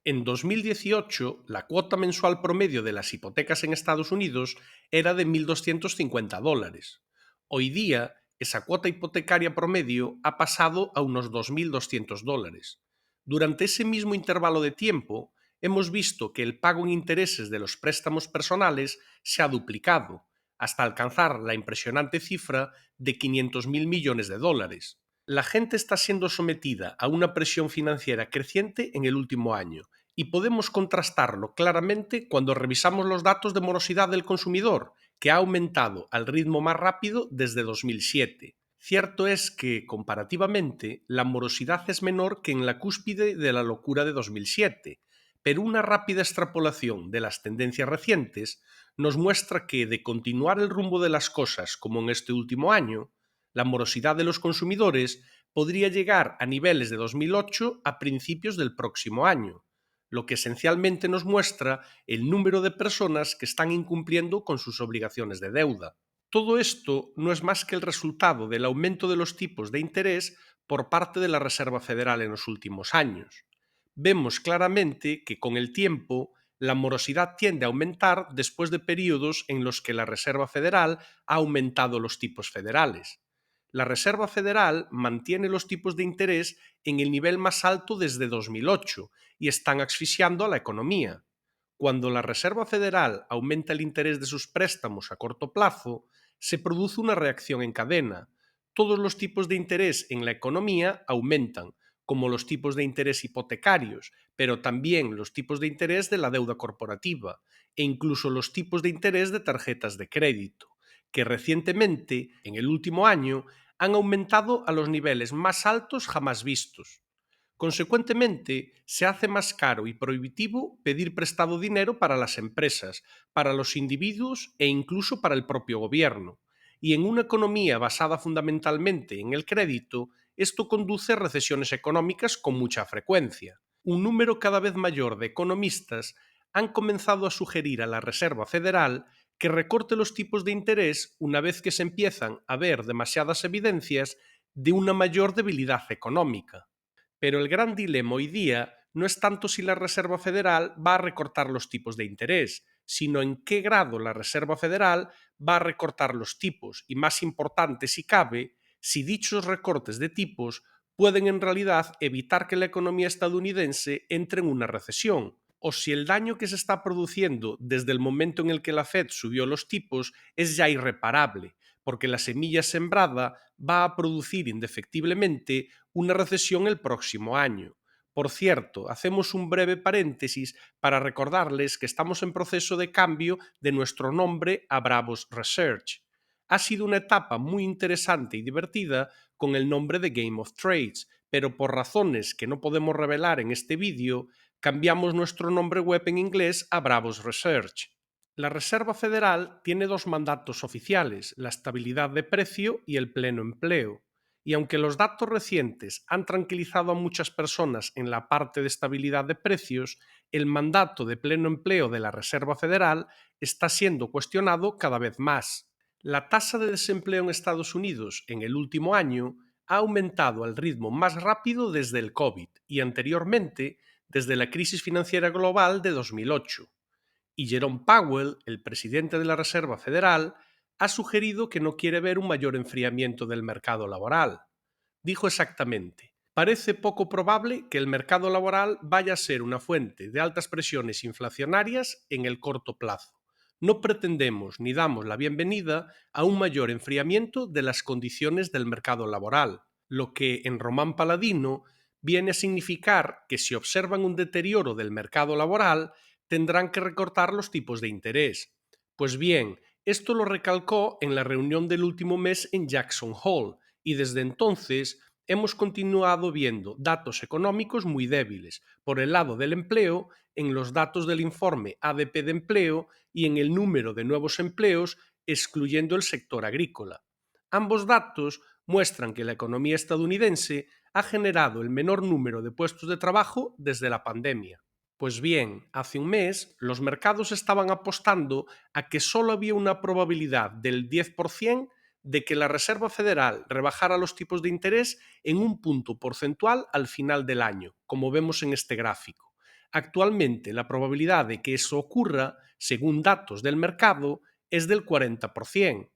En 2018, la cuota mensual promedio de las hipotecas en Estados Unidos era de $1.250. Hoy día, esa cuota hipotecaria promedio ha pasado a unos $2.200. Durante ese mismo intervalo de tiempo, hemos visto que el pago en intereses de los préstamos personales se ha duplicado, hasta alcanzar la impresionante cifra de $500.000 millones. La gente está siendo sometida a una presión financiera creciente en el último año, y podemos contrastarlo claramente cuando revisamos los datos de morosidad del consumidor, que ha aumentado al ritmo más rápido desde 2007. Cierto es que, comparativamente, la morosidad es menor que en la cúspide de la locura de 2007, pero una rápida extrapolación de las tendencias recientes nos muestra que, de continuar el rumbo de las cosas como en este último año, la morosidad de los consumidores podría llegar a niveles de 2008 a principios del próximo año, lo que esencialmente nos muestra el número de personas que están incumpliendo con sus obligaciones de deuda. Todo esto no es más que el resultado del aumento de los tipos de interés por parte de la Reserva Federal en los últimos años. Vemos claramente que con el tiempo la morosidad tiende a aumentar después de periodos en los que la Reserva Federal ha aumentado los tipos federales. La Reserva Federal mantiene los tipos de interés en el nivel más alto desde 2008 y están asfixiando a la economía. Cuando la Reserva Federal aumenta el interés de sus préstamos a corto plazo, se produce una reacción en cadena. Todos los tipos de interés en la economía aumentan, como los tipos de interés hipotecarios, pero también los tipos de interés de la deuda corporativa e incluso los tipos de interés de tarjetas de crédito, que recientemente, en el último año, han aumentado a los niveles más altos jamás vistos. Consecuentemente, se hace más caro y prohibitivo pedir prestado dinero para las empresas, para los individuos e incluso para el propio gobierno. Y en una economía basada fundamentalmente en el crédito, esto conduce a recesiones económicas con mucha frecuencia. Un número cada vez mayor de economistas han comenzado a sugerir a la Reserva Federal que recorte los tipos de interés una vez que se empiezan a ver demasiadas evidencias de una mayor debilidad económica. Pero el gran dilema hoy día no es tanto si la Reserva Federal va a recortar los tipos de interés, sino en qué grado la Reserva Federal va a recortar los tipos y, más importante si cabe, si dichos recortes de tipos pueden en realidad evitar que la economía estadounidense entre en una recesión, o si el daño que se está produciendo desde el momento en el que la Fed subió los tipos es ya irreparable, porque la semilla sembrada va a producir indefectiblemente una recesión el próximo año. Por cierto, hacemos un breve paréntesis para recordarles que estamos en proceso de cambio de nuestro nombre a Bravos Research. Ha sido una etapa muy interesante y divertida con el nombre de Game of Trades, pero por razones que no podemos revelar en este vídeo, cambiamos nuestro nombre web en inglés a Bravos Research. La Reserva Federal tiene dos mandatos oficiales, la estabilidad de precio y el pleno empleo. Y aunque los datos recientes han tranquilizado a muchas personas en la parte de estabilidad de precios, el mandato de pleno empleo de la Reserva Federal está siendo cuestionado cada vez más. La tasa de desempleo en Estados Unidos en el último año ha aumentado al ritmo más rápido desde el COVID y anteriormente desde la crisis financiera global de 2008. Y Jerome Powell, el presidente de la Reserva Federal, ha sugerido que no quiere ver un mayor enfriamiento del mercado laboral. Dijo exactamente: parece poco probable que el mercado laboral vaya a ser una fuente de altas presiones inflacionarias en el corto plazo. No pretendemos ni damos la bienvenida a un mayor enfriamiento de las condiciones del mercado laboral, lo que en román paladino viene a significar que si observan un deterioro del mercado laboral, tendrán que recortar los tipos de interés. Pues bien, esto lo recalcó en la reunión del último mes en Jackson Hole, y desde entonces hemos continuado viendo datos económicos muy débiles, por el lado del empleo, en los datos del informe ADP de empleo y en el número de nuevos empleos, excluyendo el sector agrícola. Ambos datos muestran que la economía estadounidense ha generado el menor número de puestos de trabajo desde la pandemia. Pues bien, hace un mes los mercados estaban apostando a que solo había una probabilidad del 10% de que la Reserva Federal rebajara los tipos de interés en un punto porcentual al final del año, como vemos en este gráfico. Actualmente, la probabilidad de que eso ocurra, según datos del mercado, es del 40%.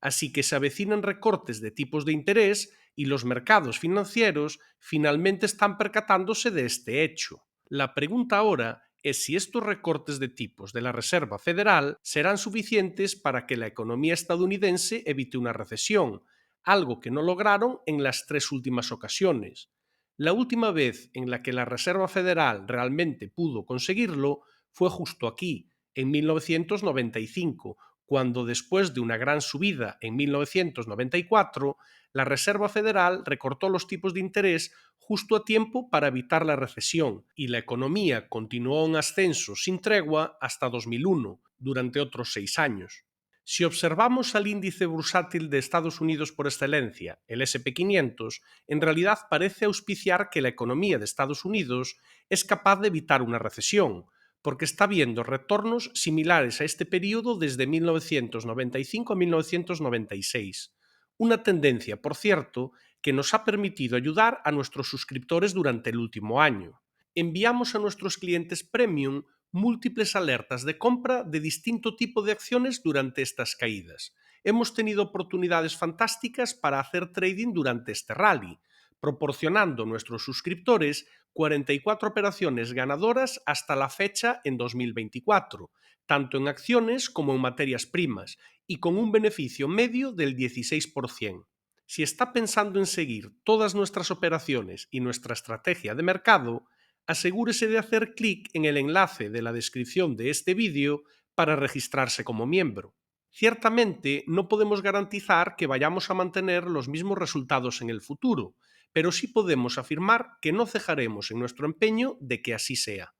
Así que se avecinan recortes de tipos de interés y los mercados financieros finalmente están percatándose de este hecho. La pregunta ahora es si estos recortes de tipos de la Reserva Federal serán suficientes para que la economía estadounidense evite una recesión, algo que no lograron en las tres últimas ocasiones. La última vez en la que la Reserva Federal realmente pudo conseguirlo fue justo aquí, en 1995, cuando después de una gran subida en 1994, la Reserva Federal recortó los tipos de interés justo a tiempo para evitar la recesión y la economía continuó en ascenso sin tregua hasta 2001, durante otros 6 años. Si observamos al índice bursátil de Estados Unidos por excelencia, el SP 500, en realidad parece auspiciar que la economía de Estados Unidos es capaz de evitar una recesión, porque está viendo retornos similares a este periodo desde 1995 a 1996. Una tendencia, por cierto, que nos ha permitido ayudar a nuestros suscriptores durante el último año. Enviamos a nuestros clientes premium múltiples alertas de compra de distinto tipo de acciones durante estas caídas. Hemos tenido oportunidades fantásticas para hacer trading durante este rally, proporcionando a nuestros suscriptores 44 operaciones ganadoras hasta la fecha en 2024, tanto en acciones como en materias primas, y con un beneficio medio del 16%. Si está pensando en seguir todas nuestras operaciones y nuestra estrategia de mercado, asegúrese de hacer clic en el enlace de la descripción de este vídeo para registrarse como miembro. Ciertamente, no podemos garantizar que vayamos a mantener los mismos resultados en el futuro, pero sí podemos afirmar que no cejaremos en nuestro empeño de que así sea.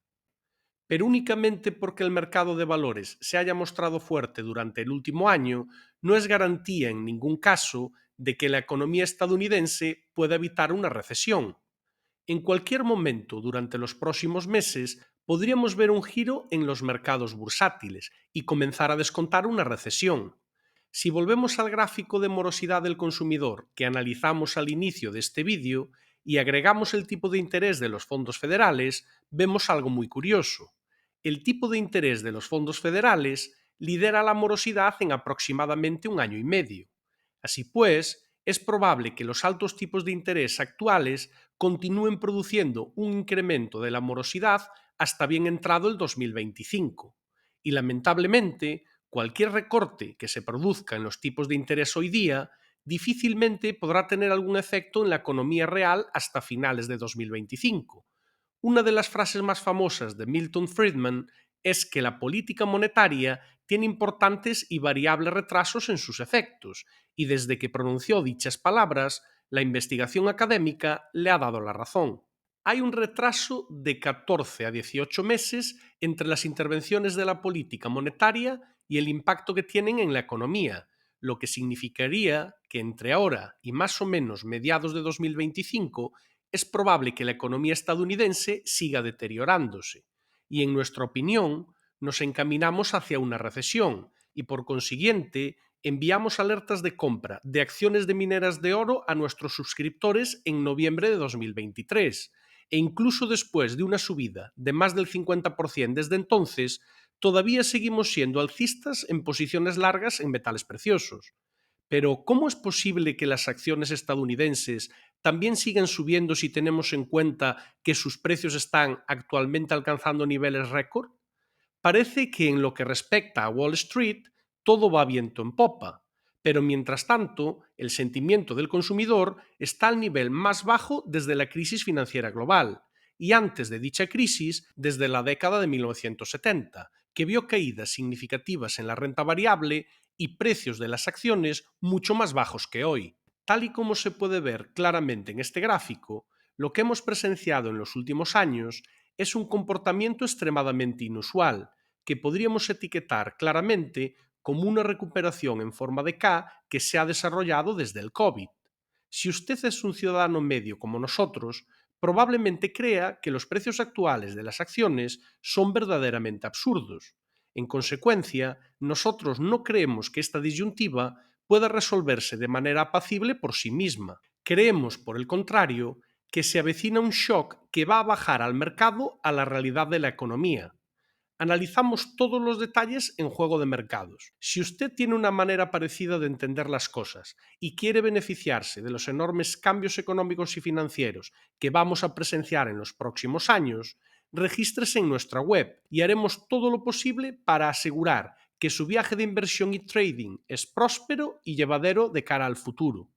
Pero únicamente porque el mercado de valores se haya mostrado fuerte durante el último año, no es garantía en ningún caso de que la economía estadounidense pueda evitar una recesión. En cualquier momento durante los próximos meses podríamos ver un giro en los mercados bursátiles y comenzar a descontar una recesión. Si volvemos al gráfico de morosidad del consumidor que analizamos al inicio de este vídeo y agregamos el tipo de interés de los fondos federales, vemos algo muy curioso. El tipo de interés de los fondos federales lidera la morosidad en aproximadamente un año y medio. Así pues, es probable que los altos tipos de interés actuales continúen produciendo un incremento de la morosidad hasta bien entrado el 2025. Y lamentablemente, cualquier recorte que se produzca en los tipos de interés hoy día difícilmente podrá tener algún efecto en la economía real hasta finales de 2025. Una de las frases más famosas de Milton Friedman es que la política monetaria tiene importantes y variables retrasos en sus efectos, y desde que pronunció dichas palabras, la investigación académica le ha dado la razón. Hay un retraso de 14 a 18 meses entre las intervenciones de la política monetaria y el impacto que tienen en la economía, lo que significaría que entre ahora y más o menos mediados de 2025 es probable que la economía estadounidense siga deteriorándose y, en nuestra opinión, nos encaminamos hacia una recesión y, por consiguiente, enviamos alertas de compra de acciones de mineras de oro a nuestros suscriptores en noviembre de 2023 e incluso después de una subida de más del 50% desde entonces, todavía seguimos siendo alcistas en posiciones largas en metales preciosos. Pero, ¿cómo es posible que las acciones estadounidenses también sigan subiendo si tenemos en cuenta que sus precios están actualmente alcanzando niveles récord? Parece que en lo que respecta a Wall Street todo va viento en popa, pero mientras tanto el sentimiento del consumidor está al nivel más bajo desde la crisis financiera global y antes de dicha crisis desde la década de 1970, que vio caídas significativas en la renta variable y precios de las acciones mucho más bajos que hoy. Tal y como se puede ver claramente en este gráfico, lo que hemos presenciado en los últimos años es un comportamiento extremadamente inusual, que podríamos etiquetar claramente como una recuperación en forma de K que se ha desarrollado desde el COVID. Si usted es un ciudadano medio como nosotros, probablemente crea que los precios actuales de las acciones son verdaderamente absurdos. En consecuencia, nosotros no creemos que esta disyuntiva pueda resolverse de manera apacible por sí misma. Creemos, por el contrario, Que se avecina un shock que va a bajar al mercado a la realidad de la economía. Analizamos todos los detalles en Juego de Mercados. Si usted tiene una manera parecida de entender las cosas y quiere beneficiarse de los enormes cambios económicos y financieros que vamos a presenciar en los próximos años, regístrese en nuestra web y haremos todo lo posible para asegurar que su viaje de inversión y trading es próspero y llevadero de cara al futuro.